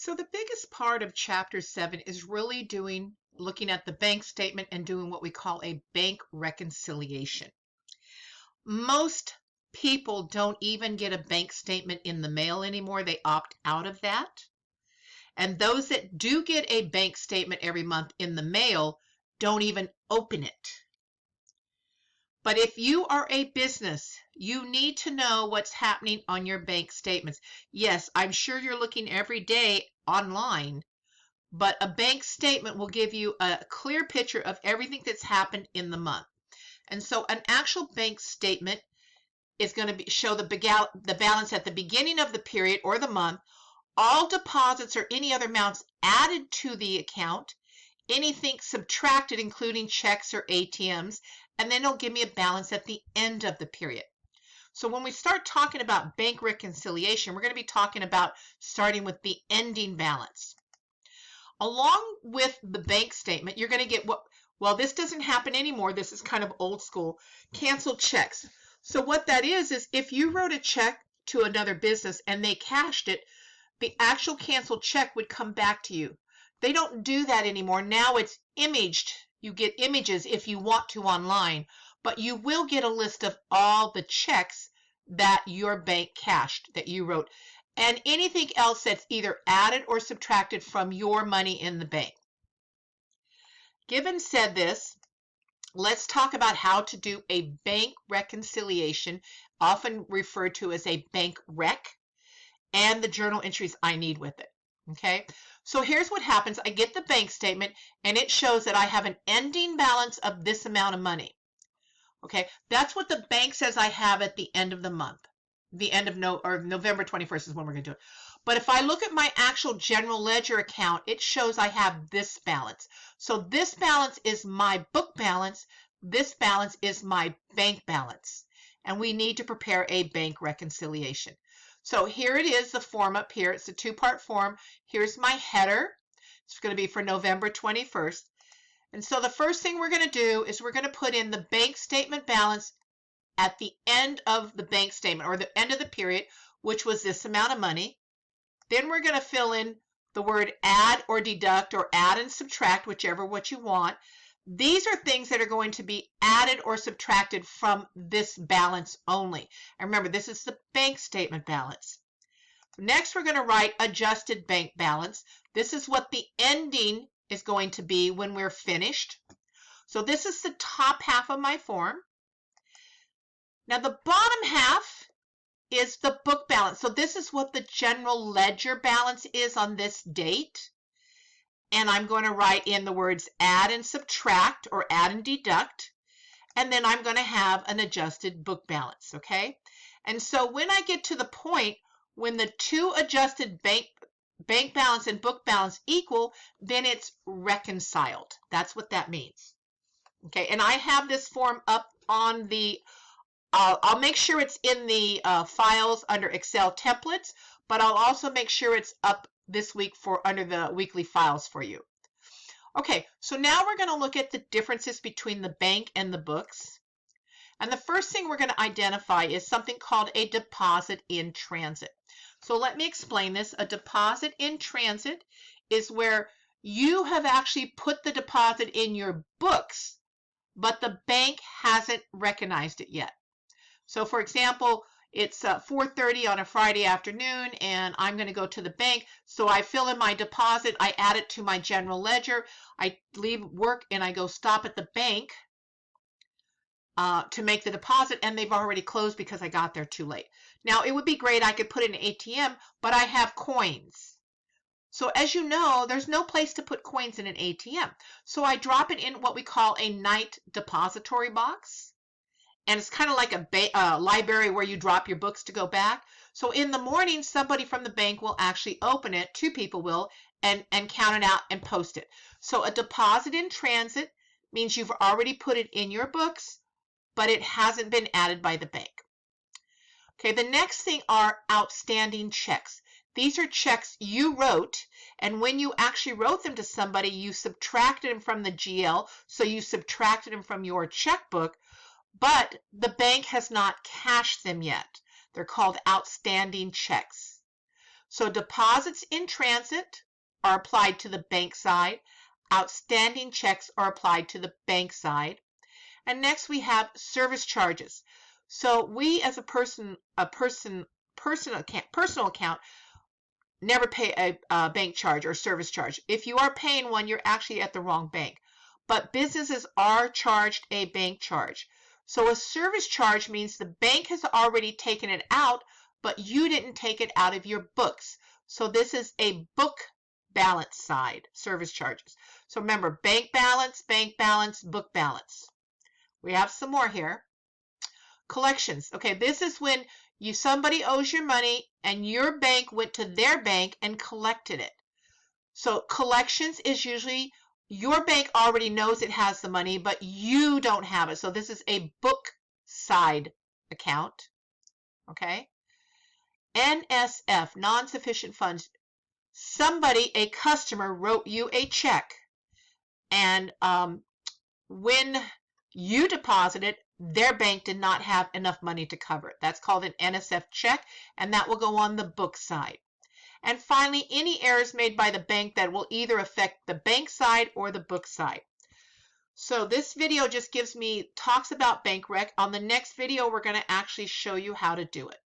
So the biggest part of Chapter 7 is really looking at the bank statement and doing what we call a bank reconciliation. Most people don't even get a bank statement in the mail anymore. They opt out of that. And those that do get a bank statement every month in the mail don't even open it. But if you are a business, you need to know what's happening on your bank statements. Yes, I'm sure you're looking every day online, but a bank statement will give you a clear picture of everything that's happened in the month. And so an actual bank statement is going to show the balance at the beginning of the period or the month, all deposits or any other amounts added to the account, anything subtracted, including checks or ATMs, and then it'll give me a balance at the end of the period. So when we start talking about bank reconciliation, we're going to be talking about starting with the ending balance. Along with the bank statement, you're going to get well, this doesn't happen anymore. This is kind of old school, canceled checks. So what that is if you wrote a check to another business and they cashed it, the actual canceled check would come back to you. They don't do that anymore. Now it's imaged. You get images if you want to online, but you will get a list of all the checks that your bank cashed that you wrote and anything else that's either added or subtracted from your money in the bank. Given said this, let's talk about how to do a bank reconciliation, often referred to as a bank rec, and the journal entries I need with it. Okay, so here's what happens. I get the bank statement and it shows that I have an ending balance of this amount of money. Okay, that's what the bank says I have at the end of the month. The end of November 21st is when we're going to do it. But if I look at my actual general ledger account, it shows I have this balance. So this balance is my book balance. This balance is my bank balance. And we need to prepare a bank reconciliation. So here it is, the form up here. It's a two-part form. Here's my header. It's going to be for November 21st. And so the first thing we're going to do is we're going to put in the bank statement balance at the end of the bank statement or the end of the period, which was this amount of money. Then we're going to fill in the word add or deduct or add and subtract, whichever what you want. These are things that are going to be added or subtracted from this balance only. And remember, this is the bank statement balance. Next, we're going to write adjusted bank balance. This is what the ending is going to be when we're finished. So this is the top half of my form. Now the bottom half is the book balance. So this is what the general ledger balance is on this date. And I'm going to write in the words add and subtract or add and deduct. And then I'm going to have an adjusted book balance, okay? And so when I get to the point when the two adjusted bank balance and book balance equal, then it's reconciled. That's what that means. Okay, and I have this form up on the I'll make sure it's in the files under Excel templates, but I'll also make sure it's up this week under the weekly files for you. Okay, so now we're going to look at the differences between the bank and the books. And the first thing we're going to identify is something called a deposit in transit. So let me explain this. A deposit in transit is where you have actually put the deposit in your books, but the bank hasn't recognized it yet. So for example, it's 4:30 on a Friday afternoon and I'm going to go to the bank. So I fill in my deposit, I add it to my general ledger, I leave work and I go stop at the bank to make the deposit, and they've already closed because I got there too late. Now it would be great, I could put in an ATM, but I have coins. So as you know, there's no place to put coins in an ATM. So I drop it in what we call a night depository box. And it's kind of like a library where you drop your books to go back. So in the morning, somebody from the bank will actually open it, two people will, and count it out and post it. So a deposit in transit means you've already put it in your books, but it hasn't been added by the bank. Okay, the next thing are outstanding checks. These are checks you wrote, and when you actually wrote them to somebody, you subtracted them from the GL, so you subtracted them from your checkbook, but the bank has not cashed them yet. They're called outstanding checks. So deposits in transit are applied to the bank side. Outstanding checks are applied to the bank side. And next we have service charges. So we as a personal account never pay a bank charge or service charge. If you are paying one, you're actually at the wrong bank. But businesses are charged a bank charge. So a service charge means the bank has already taken it out, but you didn't take it out of your books. So this is a book balance side, service charges. So remember, bank balance, book balance. We have some more here. Collections. Okay, this is when somebody owes your money and your bank went to their bank and collected it. So collections is usually your bank already knows it has the money, but you don't have it. So this is a book side account. Okay. NSF, non-sufficient funds. Somebody, a customer, wrote you a check, and when you deposited, their bank did not have enough money to cover it. That's called an NSF check, and that will go on the book side. And finally, any errors made by the bank that will either affect the bank side or the book side. So this video just talks about bank rec. On the next video, we're going to actually show you how to do it.